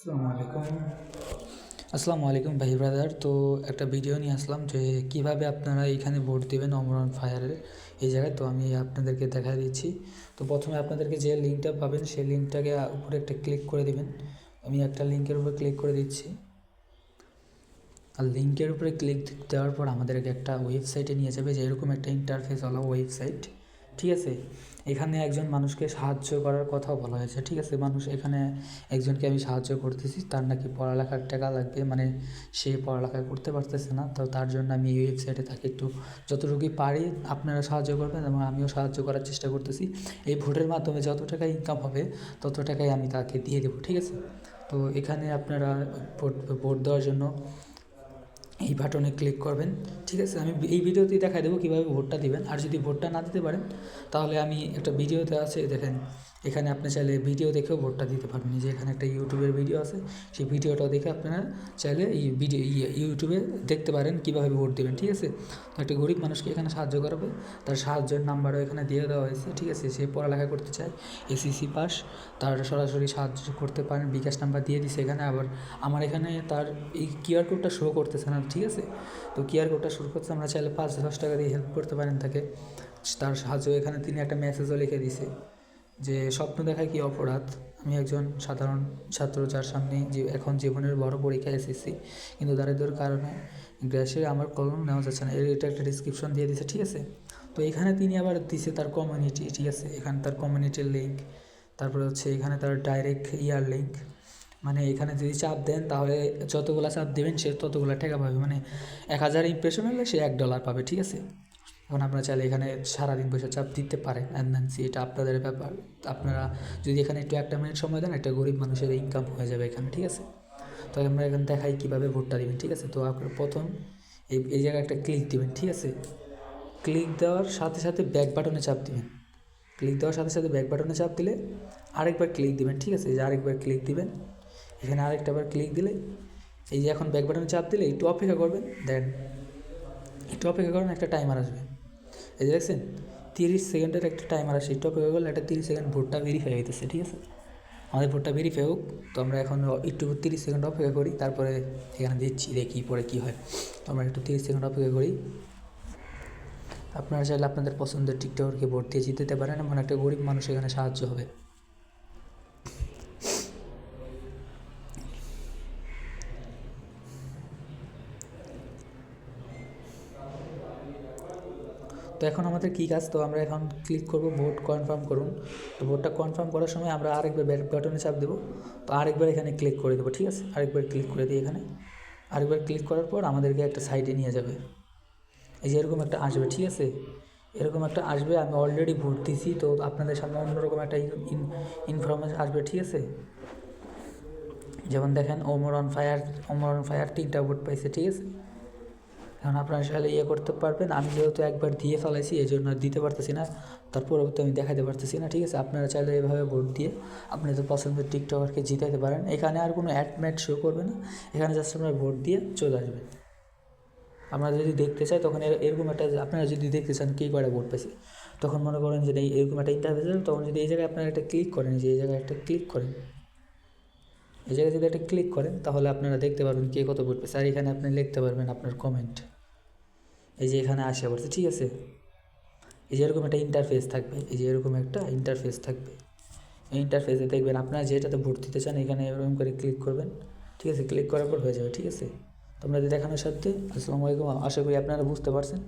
আসসালামু আলাইকুম ভাই ব্রাদার। তো একটা ভিডিও নিয়ে আসলাম যে কিভাবে আপনারা এইখানে ভোট দেবেন অমর ফায়ারের এই জায়গায়। তো আমি আপনাদেরকে দেখা দিচ্ছি। তো প্রথমে আপনাদেরকে যে লিঙ্কটা পাবেন সেই লিঙ্কটাকে উপরে একটা ক্লিক করে দেবেন। আমি একটা লিঙ্কের উপরে ক্লিক করে দিচ্ছি। আর লিঙ্কের উপরে ক্লিক দেওয়ার পর আমাদেরকে একটা ওয়েবসাইটে নিয়ে যাবে, যে এরকম একটা ইন্টারফেসওয়ালা ওয়েবসাইট। ঠিক আছে, এখানে একজন মানুষকে সাহায্য করার কথাও বলা হয়েছে। ঠিক আছে, এখানে একজনকে আমি সাহায্য করতেছি, তার নাকি পড়ালেখার টাকা লাগবে, মানে সে পড়ালেখা করতে পারতেছে না। তো তার জন্য আমি এই ওয়েবসাইটে তাকে একটু যতটুকুই পারি আপনারা সাহায্য করবেন এবং আমিও সাহায্য করার চেষ্টা করতেছি। এই ভোটের মাধ্যমে যত টাকা ইনকাম হবে তত টাকাই আমি তাকে দিয়ে দেবো। ঠিক আছে, তো এখানে আপনারা ভোট দেওয়ার জন্য এই বাটনে ক্লিক করবেন। ঠিক আছে, আমি এই ভিডিওতেই দেখাই দেবো কীভাবে ভোটটা দিবেন। আর যদি ভোটটা না দিতে পারেন তাহলে আমি একটা ভিডিওতে আছে, দেখেন এখানে আপনি চাইলে ভিডিও দেখেও ভোটটা দিতে পারবেন। যে এখানে একটা ইউটিউবের ভিডিও আছে, সেই ভিডিওটা দেখে আপনারা চাইলে এই ইউটিউবে দেখতে পারেন কীভাবে ভোট দেবেন। ঠিক আছে, তো একটা গরিব মানুষকে এখানে সাহায্য করাবে, তার সাহায্যের নাম্বারও এখানে দিয়ে দেওয়া হয়েছে। ঠিক আছে, সে পড়ালেখা করতে চায়, এসএসসি পাস, তার সরাসরি সাহায্য করতে পারেন। বিকাশ নাম্বার দিয়ে দিছে এখানে। আবার আমার এখানে তার এই কিউআর কোডটা শো করতেছে না। ঠিক আছে, তো কিউআর কোডটা শুরু করতে আমরা চাইলে 5-10 টাকা দিয়ে হেল্প করতে পারেন তাকে, তার সাহায্য। এখানে তিনি একটা মেসেজও লিখে দিছে যে স্বপ্ন দেখা কি অপরাধ, আমি একজন সাধারণ ছাত্র যার সামনে যে এখন জীবনের বড় পরীক্ষা এসেছি, কিন্তু দারিদ্র্যের কারণে গ্যাসে আমার কলম নেওয়া যাচ্ছে না। এটা একটা ডিসক্রিপশন দিয়ে দিছে। ঠিক আছে, তো এখানে তিনি আবার দিছে তার কমিউনিটি। ঠিক আছে, এখানে তার কমিউনিটির লিঙ্ক, তারপরে হচ্ছে এখানে তার ডাইরেক্ট লিঙ্ক। মানে এখানে যদি চাপ দেন তাহলে যতগুলো চাপ দেবেন সে ততগুলো টাকা পাবে। মানে 1000 ইমপ্রেশন হলে সে $1 পাবে। ঠিক আছে, এখন আপনারা চাইলে এখানে সারাদিন বসে চাপ দিতে পারেন। এটা আপনাদের ব্যাপার। আপনারা যদি এখানে একটু 1 মিনিট সময় দেন, একটা গরিব মানুষের ইনকাম হয়ে যাবে এখানে। ঠিক আছে, তো আমরা এখানে দেখাই কীভাবে ভোটটা দেবেন। ঠিক আছে, তো আপনার প্রথম এই জায়গায় একটা ক্লিক দিবেন। ঠিক আছে, ক্লিক দেওয়ার সাথে সাথে ব্যাক বাটনে চাপ দিবেন। ক্লিক দেওয়ার সাথে সাথে ব্যাক বাটনে চাপ দিলে আরেকবার ক্লিক দিবেন। ঠিক আছে, এই যে আরেকবার ক্লিক দিবেন, এখানে আরেকটাবার ক্লিক দিলে এই যে এখন ব্যাক বাটনে চাপ দিলে একটু অপেক্ষা করবেন। দেন একটু অপেক্ষা করেন, একটা টাইমার আসবে। এই যে দেখছেন 30 সেকেন্ডের একটা টাইমার আসে। একটু অপেক্ষা করলে একটা 30 সেকেন্ড ভোটটা ভেরিফাই হইতেছে। ঠিক আছে, আমাদের ভোটটা ভেরিফাই হোক। তো আমরা এখন একটু 30 সেকেন্ড অপেক্ষা করি, তারপরে এখানে দিচ্ছি, দেখি পরে কী হয়। তো আমরা একটু 30 সেকেন্ড অপেক্ষা করি। আপনারা চাইলে আপনাদের পছন্দের টিকটকারকে ভোট দিয়ে জিতে পারেন, এমন একটা গরিব মানুষ এখানে সাহায্য হবে। তো এখন আমাদের কী কাজ, তো আমরা এখন ক্লিক করব ভোট কনফার্ম করুন। তো ভোটটা কনফার্ম করার সময় আমরা আরেকবার ব্যাক বাটনে চাপ দেবো। তো আরেকবার এখানে ক্লিক করে দেবো। ঠিক আছে, আরেকবার ক্লিক করে দিই। এখানে আরেকবার ক্লিক করার পর আমাদেরকে একটা সাইডে নিয়ে যাবে। এই যে এরকম একটা আসবে। ঠিক আছে, এরকম একটা আসবে। আমি অলরেডি ভোট দিছি, তো আপনাদের সামনে অন্যরকম একটা ইনফরমেশন আসবে। ঠিক আছে, যেমন দেখেন ওমর অন ফায়ার 3টা ভোট পাইছে। ঠিক আছে, এখন আপনারা চাইলে করতে পারবেন। আমি যেহেতু একবার দিয়ে ফেলাইছি এই জন্য দিতে পারতেছি না, তার পরবর্তী আমি দেখাতে পারতেছি না। ঠিক আছে, আপনারা চাইলে এভাবে ভোট দিয়ে আপনাদের পছন্দের টিকটকারকে জিতাতে পারেন। এখানে আর কোনো অ্যাড শো করবে না, এখানে জাস্ট আপনারা ভোট দিয়ে চলে আসবেন। আমরা যদি দেখতে চাই তখন এরকম একটা, আপনারা যদি দেখতে চান কী করে ভোট পেয়েছে, তখন মনে করেন যে এরকম একটা ইন্টারভিউ, তখন যদি এই জায়গায় আপনারা একটা ক্লিক করেন, যে এই জায়গায় একটা ক্লিক করেন, এই জায়গায় যদি একটা ক্লিক করেন তাহলে আপনারা দেখতে পারবেন কে কত ভোট পেয়েছে। আর এখানে আপনি লিখতে পারবেন আপনার কমেন্ট। এই যে এখানে আসে পড়ছে। ঠিক আছে, এই যে এরকম একটা ইন্টারফেস থাকবে, এই যে এরকম একটা ইন্টারফেস থাকবে। এই ইন্টারফেসে দেখবেন আপনারা যেটাতে ভোট দিতে চান এখানে এরকম করে ক্লিক করবেন। ঠিক আছে, ক্লিক করার পর হয়ে যাবে। ঠিক আছে, তোমরা দেখানোর সাথে আসসালামু আলাইকুম, আশা করি আপনারা বুঝতে পারছেন।